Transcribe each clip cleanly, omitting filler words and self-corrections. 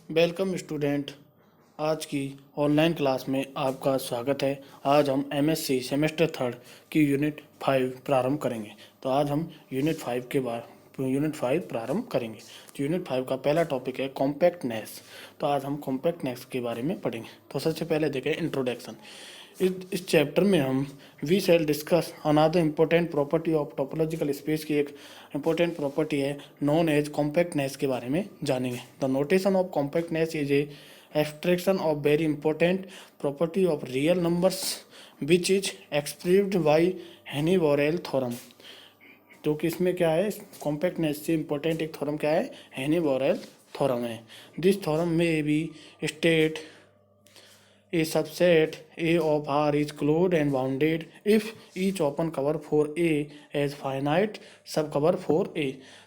Welcome student. आज की online class में आपका स्वागत है। आज हम एमएससी सेमेस्टर थर्ड की यूनिट 5 प्रारंभ करेंगे। तो आज हम यूनिट 5 प्रारंभ करेंगे। तो यूनिट 5 का पहला टॉपिक है कॉम्पैक्टनेस। तो आज हम कॉम्पैक्टनेस के बारे में पढ़ेंगे। तो सबसे पहले देखें इंट्रोडक्शन। इस चैप्टर में हम we shall discuss another important property of topological space की एक इम्पोर्टेंट प्रॉपर्टी है नॉन एज कॉम्पैक्टनेस के बारे में जानेंगे। The notation of compactness is a abstraction of very important property of real numbers which is expressed by Heine Borel theorem. तो कि इसमें क्या है, कॉम्पैक्टनेस से इंपॉर्टेंट एक थ्योरम क्या है, हेनी-बोरेल थ्योरम है। दिस थ्योरम में be state a subset A of R is closed and bounded if each open cover for A has finite subcover for A।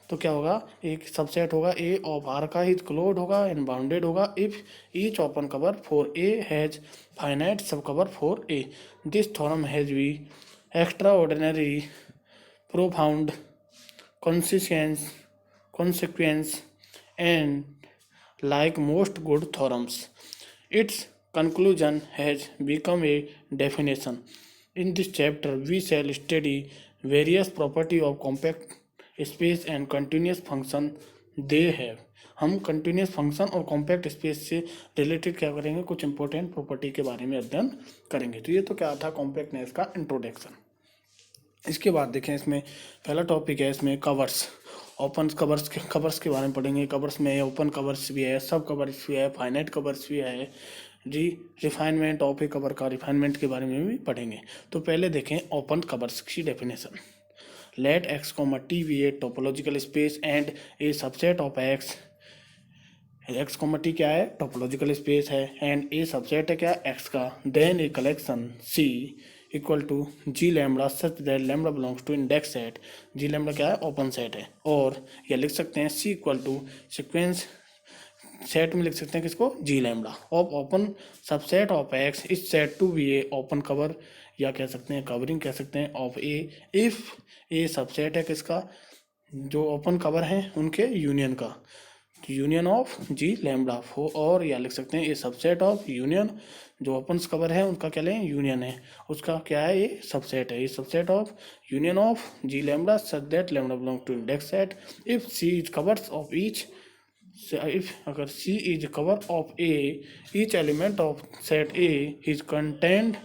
तो क्या होगा, एक सबसेट होगा A of R का, इज क्लोज्ड होगा and bounded होगा if each open cover for A has finite subcover for A। This theorem has B extraordinary profound consequence and like most good theorems its conclusion has become a definition। In this chapter we shall study various property of compact space and continuous function they have। हम continuous function और compact space से related क्या करेंगे, कुछ important property के बारे में अध्ययन करेंगे। तो ये तो क्या था, कॉम्पैक्टनेस का इंट्रोडक्शन। इसके बाद देखें, इसमें पहला टॉपिक है इसमें कवर्स। ओपन कवर्स के बारे में पढ़ेंगे। कवर्स में ओपन कवर्स भी है, सब कवर्स भी है, फाइनाइट कवर्स भी है जी। रिफाइनमेंट ऑफ ए कवर का रिफाइनमेंट के बारे में भी पढ़ेंगे। तो पहले देखें ओपन कवर्स की definition. Let X comma T be A topological space and A subset of X. X comma T क्या है, टोपोलॉजिकल स्पेस है, एंड ए सबसेट है क्या, एक्स का। Then a collection C equal to G lambda such that lambda belongs to index set. G lambda क्या है, open set है। और या लिख सकते हैं C equal to sequence set में लिख सकते हैं किसको, G lambda of open subset of X is set to be a open cover, या कह सकते हैं कवरिंग कह सकते हैं, of A if A subset है किसका, जो ओपन कवर है उनके यूनियन का, यूनियन ऑफ जी लैम्बडा फो। और या लिख सकते हैं ए सबसेट ऑफ यूनियन, जो ओपन कवर है उनका क्या लें, यूनियन है, उसका क्या है, ये सबसेट है। ये subset of union of G lambda such that lambda belong to index set if C is covers of each. If अगर C is cover of A each element of set A is content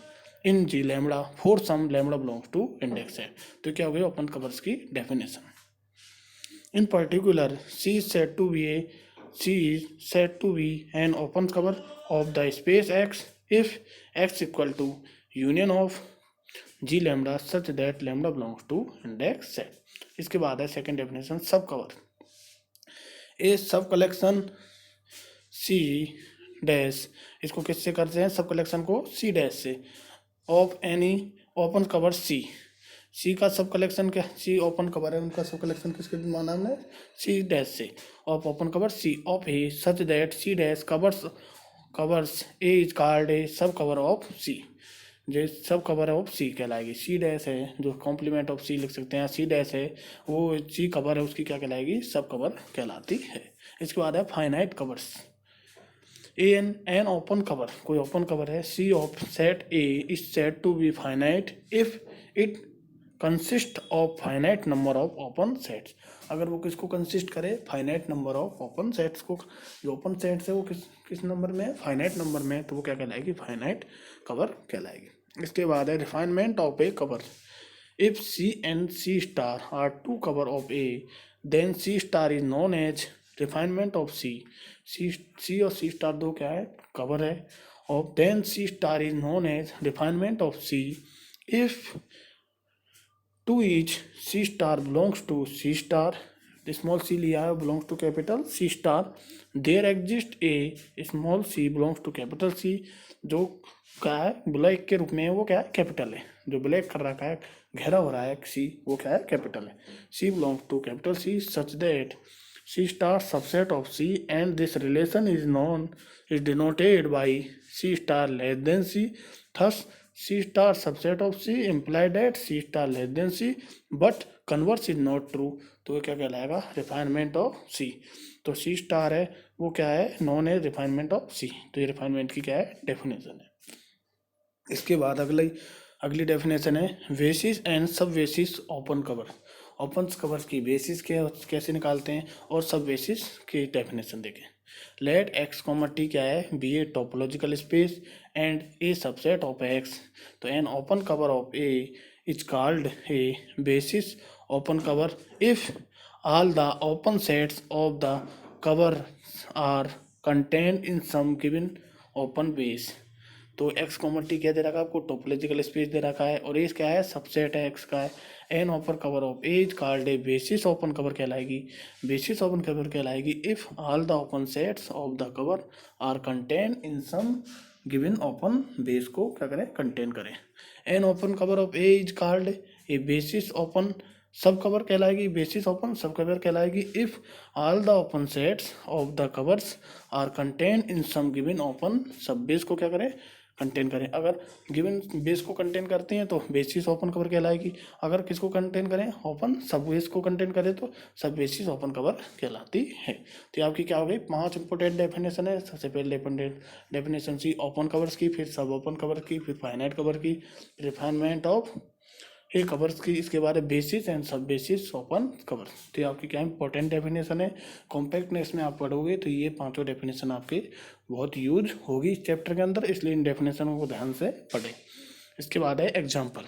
in G lambda for some lambda belongs to index set. तो क्या हो गया open covers की definition. In particular, C is said to be an open cover of the space X if X equal to union of G lambda such that lambda belongs to index set। इसके बाद है second definition, सब cover. ए सब collection C dash, इसको किससे करते हैं, सब कलेक्शन को सी डैश से, ऑफ एनी ओपन कवर सी। सी का सब कलेक्शन क्या, सी ओपन कवर है, उनका सब कलेक्शन किसके नाम है, सी डैश से, of open cover C of A such that C dash covers A is called a sub cover of सी। जो सब कवर ऑफ सी कहलाएगी। सी डैश है जो कॉम्प्लीमेंट ऑफ सी लिख सकते हैं, सी डैश है वो सी कवर है, उसकी क्या कहलाएगी, सब कवर कहलाती है। इसके बाद है finite covers. An open cover, कोई ओपन कवर है, C of set A is set to be finite if it consist of finite number of open sets. अगर वो किसको कंसिस्ट करे, finite number of open sets को। जो open sets है वो किस नंबर में है, फाइनाइट नंबर में, तो वो क्या कहलाएगी, फाइनाइट कवर कहलाएगी। इसके बाद है refinement of a cover. If C and C star are two cover of A then C star is known as refinement of C. C और सी स्टार दो क्या है, कवर है, of then C star is known as refinement of C. If to each C star belongs to C star, small C लिया है, belongs to capital C star, there exist a small C belongs to capital C। जो क्या है, black के रूप में है, वो क्या है, कैपिटल है। जो ब्लैक कर रखा है, घेरा हो रहा है C, वो क्या है, कैपिटल है। C belongs to capital C such that C star subset of C and this relation is denoted by C star less than C। thus C star subset of C imply that C star less than C but converse is not true। तो ये क्या कहलाएगा, refinement of C। तो C star है वो क्या है, non है रिफाइनमेंट ऑफ C। तो ये रिफाइनमेंट की क्या है, डेफिनेशन है। इसके बाद अगली डेफिनेशन है बेसिस एंड सब basis open cover. Open cover की बेसिस कैसे निकालते हैं और सब बेसिस की डेफिनेशन देखें। लेट एक्स कॉमा टी क्या है, B A topological space and A subset of X. तो an open cover of A is called a basis open cover if all the open sets of the cover are contained in some given open base। तो x common T क्या दे रखा है आपको, topological space दे रखा है और as क्या है, सबसेट है एक्स का है। An open cover of as called a basis open cover कहलाएगी, बेसिस ओपन कवर कहलाएगी if all the open sets of the cover are contain in some given open base को क्या करें, कंटेन करें। An open cover of as called a basis open sub cover कहलाएगी, basis open sub cover कहलाएगी if all the open sets of the covers are contain in some given open सब base को क्या करें, contain करें। अगर given base को contain करते हैं तो बेसिस ओपन कवर कहलाएगी, अगर किसको कंटेन करें, ओपन सब बेस को कंटेन करें तो सब बेसिस ओपन कवर कहलाती है। तो ये आपकी क्या हो गई, 5 इंपॉर्टेंट डेफिनेशन है। सबसे पहले डेफिनेशन सी ओपन कवर्स की, फिर सब ओपन कवर की, फिर फाइनाइट कवर की, रिफाइनमेंट ऑफ ये कवर्स की, इसके बाद बेसिस एंड सब बेसिस ओपन कवर। तो ये आपकी क्या इंपॉर्टेंट डेफिनेशन है। कॉम्पैक्टनेस में आप पढ़ोगे तो ये 5 डेफिनेशन आपके बहुत यूज होगी इस चैप्टर के अंदर, इसलिए इन डेफिनेशनों को ध्यान से पढ़ें। इसके बाद है एग्जाम्पल।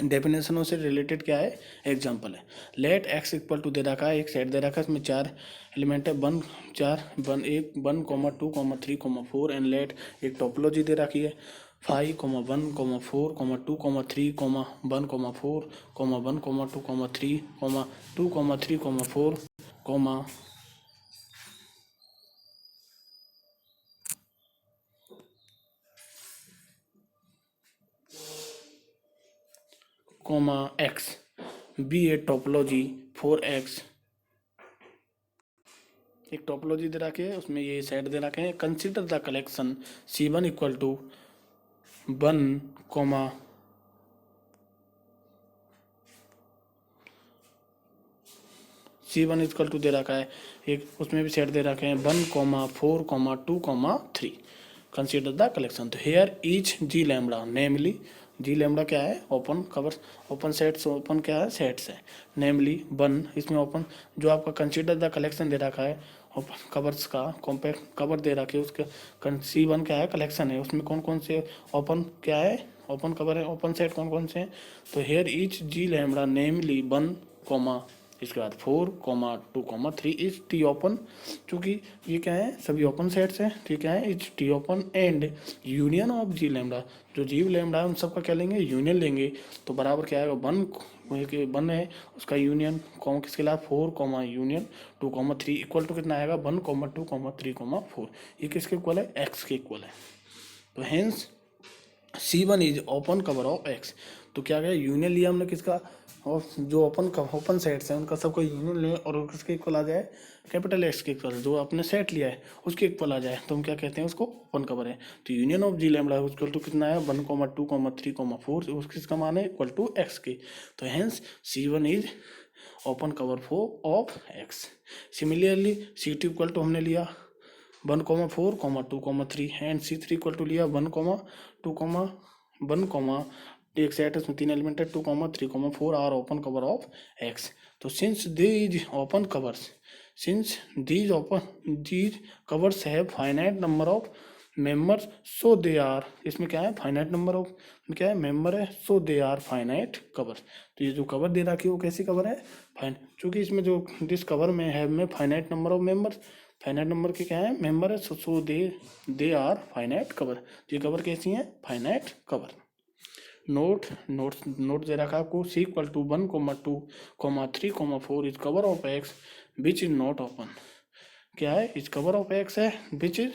डेफिनेशनों से रिलेटेड क्या है, एग्जाम्पल है। लेट एक्स इक्वल टू दे रखा है, एक सेट दे रखा है, इसमें 4 एलिमेंट है, 1 2 3 4 एंड लेट एक टोपोलॉजी दे रखी है 5 1 4 2 3 1 4 1 2 3 2 3 4 एक्स बी ए टोपोलॉजी 4x। एक टोपोलॉजी दे रखे है, उसमें ये सेट दे रखे हैं। Consider the collection C1 equal to 1 C1 equal to दे रखा है, एक उसमें भी सेट दे रखे हैं 1 4 2 3। Consider the collection. तो हेयर ईच जी लैम्बडा नेमली, जी लैम्बडा क्या है, open cover, open sets, open क्या है, सेट्स है। नेमली 1 इसमें ओपन, जो आपका कंसिडर द कलेक्शन दे रखा है ओपन कवर्स का, कॉम्पैक्ट कवर दे रखे उसके C1 क्या है, कलेक्शन है, उसमें कौन कौन से ओपन क्या है, ओपन कवर है, ओपन सेट कौन कौन से हैं। तो हेयर ईच जी लैम्बडा नेमली 1 इसके बाद 4 2 3 इज टी ओपन, चूँकि ये क्या है, सभी ओपन सेट्स हैं, ठीक है, is T open and union of G lambda, जो जीव लैम्बडा है उन सबका क्या लेंगे, यूनियन लेंगे। तो बराबर क्या आएगा, 1 है उसका यूनियन किसके खिलाफ 4 यूनियन 2 3 इक्वल टू कितना आएगा 1 2 3 4। ये किसके इक्वल है, एक्स के इक्वल है। तो hence C1 is open cover of X. तो क्या गया, यूनियन लिया हमने किसका, और जो ओपन सेट्स हैं उनका सबका यूनियन ले और किसके इक्वल आ जाए, कैपिटल एक्स के इक्वल, जो आपने सेट लिया है उसके इक्वल आ जाए तो हम क्या कहते हैं, उसको ओपन कवर है। तो union of G lambda equal to कितना है 1 2 3 4, उसका मान है इक्वल टू एक्स के। तो hence C1 is open cover of X. Similarly C2 equal to हमने लिया 1 4 2 3 एंड C3 इक्वल टू लिया 1 2 1 एक सेट है, उसमें 3 एलिमेंट है 2 3 4 are open cover of X. तो since these open covers, since these covers have finite number of members so they are, इसमें क्या है, फाइनाइट नंबर ऑफ क्या है, मेंबर है, so they are finite cover. तो ये जो कवर दे रखी है वो कैसी कवर है, फाइन, चूँकि इसमें जो दिस कवर में है में finite number of members, finite number के क्या है, मेंबर है, so they are finite cover. ये कवर कैसी है, फाइनाइट कवर। नोट दे रखा आपको C equal to 1 2 3 4 is cover of X which is not open. क्या है, इज कवर ऑफ एक्स है विच इज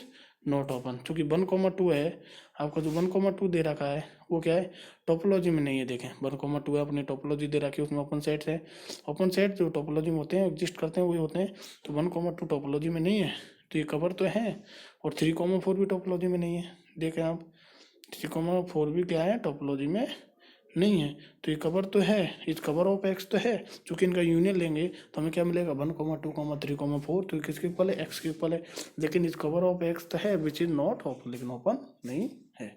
नॉट ओपन, चूँकि 1 2 है आपका, जो 1 2 दे रखा है वो क्या है, टोपोलॉजी में नहीं है। देखें 1 2 है, अपनी टोपोलॉजी दे रखी है, उसमें ओपन सेट्स है, ओपन सेट जो टोपोलॉजी में होते हैं, एग्जिस्ट करते हैं, वही होते हैं। तो 1 2 टोपोलॉजी में नहीं है, तो ये कवर तो है, और 3 4 भी टोपोलॉजी में नहीं है। देखें आप 3,4 भी क्या है, टोपोलॉजी में नहीं है। तो ये कवर तो है, इस कवर ऑफ एक्स तो है, चूंकि इनका यूनियन लेंगे तो हमें क्या मिलेगा 1,2,3,4, तो किसके इक्वल है, एक्स के इक्वल है। लेकिन इस कवर ऑफ एक्स तो है विच इज नॉट ओपन, लेकिन ओपन नहीं है।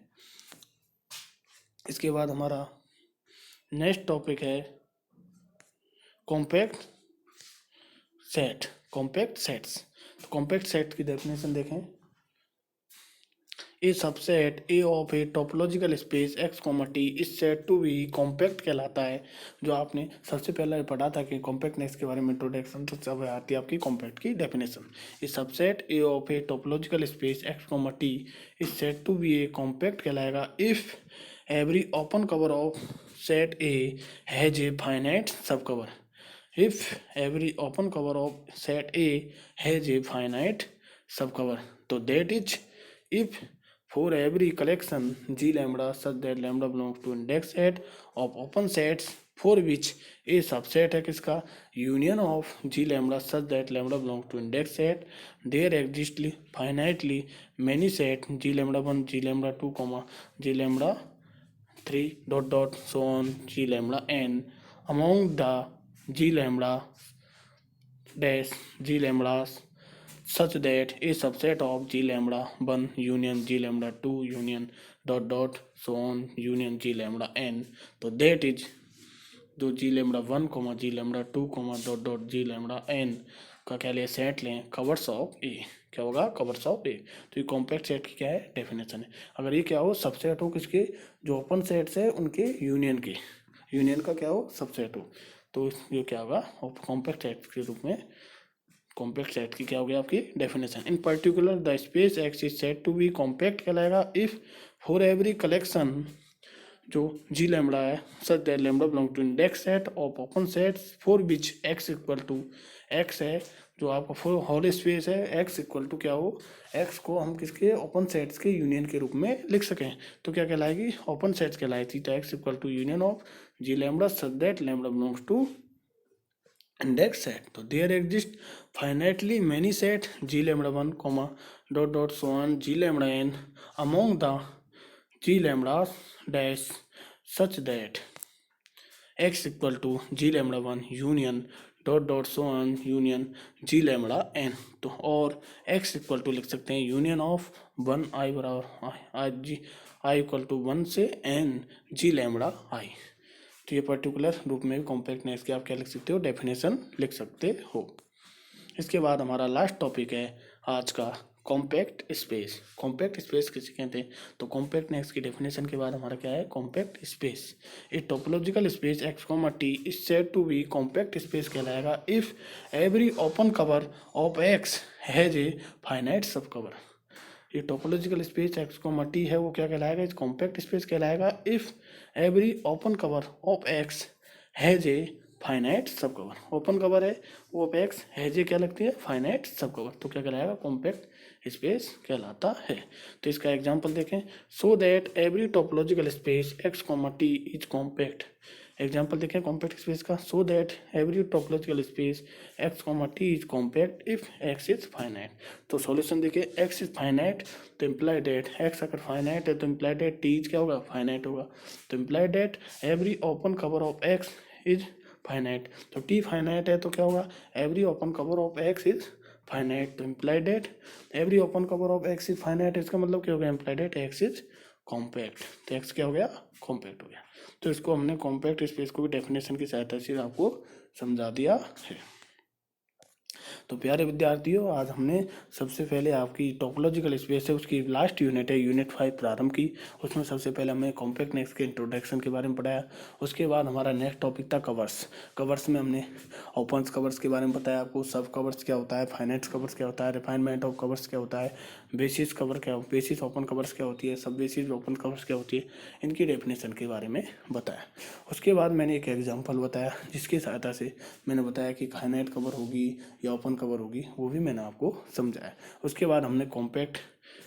इसके बाद हमारा नेक्स्ट टॉपिक है कॉम्पैक्ट सेट, कॉम्पैक्ट सेट्स। तो कॉम्पैक्ट सेट की डेफिनेशन देखें, a subset A of a topological space X comma T is set to be compact कहलाता है। जो आपने सबसे पहले पढ़ा था कि कॉम्पैक्टनेस के बारे में इंट्रोडक्शन, तो सब आती है आपकी कॉम्पैक्ट की definition. A subset A of a topological space X comma T is set to be a compact कहलाएगा if every open cover of set A has a finite sub cover. if every open cover of set A has a finite subcover, तो that is if for every collection G lambda such that lambda belongs to index set of open sets for which a subset है किसका, union of G lambda such that lambda belongs to index set, there exist finitely many set G lambda 1 G lambda 2 G lambda 3 dot dot so on G lambda n among the G lambda dash G lambdas such that a subset of G lambda 1 union G lambda 2 union dot dot so on union G lambda n, तो that is जो G lambda 1 G lambda 2 dot dot G lambda n का क्या ले set लें, covers of ए, क्या होगा covers of ए। तो ये कॉम्पैक्ट सेट की क्या है डेफिनेशन है। अगर ये क्या हो सबसेट हो किसके, जो ओपन सेट्स है उनके यूनियन के, यूनियन का क्या हो सबसेट हो, तो ये क्या होगा कॉम्पैक्ट सेट के रूप में, कॉम्पैक्ट सेट की क्या हो गया आपकी definition. In particular the space X is set to be compact कहलाएगा इफ फॉर एवरी कलेक्शन जो जी लैम्बडा है such that lambda belong to index set of open sets for which X equal to X है, जो आपका full whole space है X equal to क्या हो, x को हम किसके ओपन सेट्स के यूनियन के रूप में लिख सकें, तो क्या कहलाएगी ओपन सेट्स कहलाएगी। तो X equal to union of G lambda such that lambda belongs to index set. तो there exist finitely many set G lambda 1 dot dot so on G lambda n among the G lambdas dash such that x equal to G lambda 1 union dot dot so on union G lambda n। तो और x equal to लिख सकते हैं union of 1 i बराबर आई जी I equal to 1 से n ji lambda i। तो ये particular रूप में कॉम्पैक्टनेस की आप क्या लिख सकते हो डेफिनेशन लिख सकते हो। इसके बाद हमारा लास्ट टॉपिक है आज का कॉम्पैक्ट स्पेस। कॉम्पैक्ट स्पेस किसे कहते हैं, तो कॉम्पैक्टनेस की डेफिनेशन के बाद हमारा क्या है compact space. A topological space X comma T is said to be compact space कहलाएगा if every open cover of X has a finite sub cover. ये topological space X comma T है वो क्या कहलाएगा, इस कॉम्पैक्ट स्पेस कहलाएगा if every open cover of X has a finite sub cover. Open cover है वो of X has ए क्या लगती है फाइनाइट सब कवर, तो क्या कहलाएगा कॉम्पैक्ट स्पेस कहलाता है। तो इसका एग्जांपल देखें, so that every topological space X comma T is compact. Example देखें कॉम्पैक्ट स्पेस का, so that every topological space X comma T is compact if x is finite. तो सॉल्यूशन देखिए x is finite तो imply that x अगर finite है तो imply date T is क्या होगा फाइनाइट होगा। तो imply that every open cover of X is finite, तो टी फाइनाइट है तो क्या होगा every open cover of X is finite. तो imply that every open cover of X is finite, इसका मतलब क्या हो गया imply that X is compact. तो एक्स क्या हो गया कॉम्पैक्ट हो गया। तो इसको हमने कॉम्पैक्ट स्पेस को भी डेफिनेशन की सहायता से आपको समझा दिया है। तो प्यारे विद्यार्थियों आज हमने सबसे पहले आपकी टोपोलॉजिकल स्पेस है उसकी लास्ट यूनिट है यूनिट 5 प्रारंभ की, उसमें सबसे पहले हमने कॉम्पैक्टनेस के इंट्रोडक्शन के बारे में पढ़ाया। उसके बाद हमारा नेक्स्ट टॉपिक था कवर्स। कवर्स में हमने ओपन कवर्स के बारे में बताया आपको, सब कवर्स क्या होता है, फाइनाइट कवर्स क्या होता है, रिफाइनमेंट ऑफ कवर्स क्या होता है, बेसिस कवर क्या बेसिस ओपन कवर्स क्या होती है, सब बेसिस ओपन कवर्स क्या होती है, इनकी डेफिनेशन के बारे में बताया। उसके बाद मैंने एक एग्जाम्पल बताया जिसकी सहायता से मैंने बताया कि फाइनाइट कवर होगी या ओपन कवर होगी, वो भी मैंने आपको समझाया। उसके बाद हमने कॉम्पैक्ट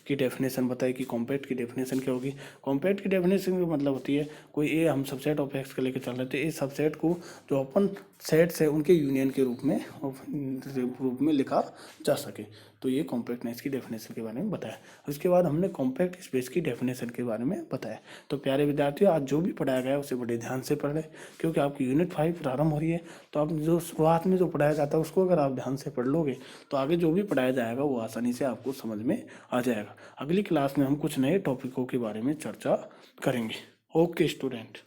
की डेफिनेशन बताइए कि कॉम्पैक्ट की डेफिनेशन क्या होगी। कॉम्पैक्ट की डेफिनेशन का मतलब होती है कोई ए हम सबसेट ऑफ एक्स को लेकर चल रहे थे, इस सबसेट को जो अपन सेट्स है उनके यूनियन के रूप में लिखा जा सके। तो ये कॉम्पैक्टनेस की डेफिनेशन के बारे में बताया। उसके बाद हमने कॉम्पैक्ट स्पेस की डेफिनेशन के बारे में बताया। तो प्यारे विद्यार्थियों, आज जो भी पढ़ाया गया है उसे बड़े ध्यान से पढ़ लें, क्योंकि आपकी यूनिट 5 प्रारंभ हो रही है। तो आप जो शुरुआत में जो पढ़ाया जाता है उसको अगर आप ध्यान से पढ़ लोगे तो आगे जो भी पढ़ाया जाएगा वो आसानी से आपको समझ में आ जाएगा। अगली क्लास में हम कुछ नए टॉपिकों के बारे में चर्चा करेंगे। Okay student.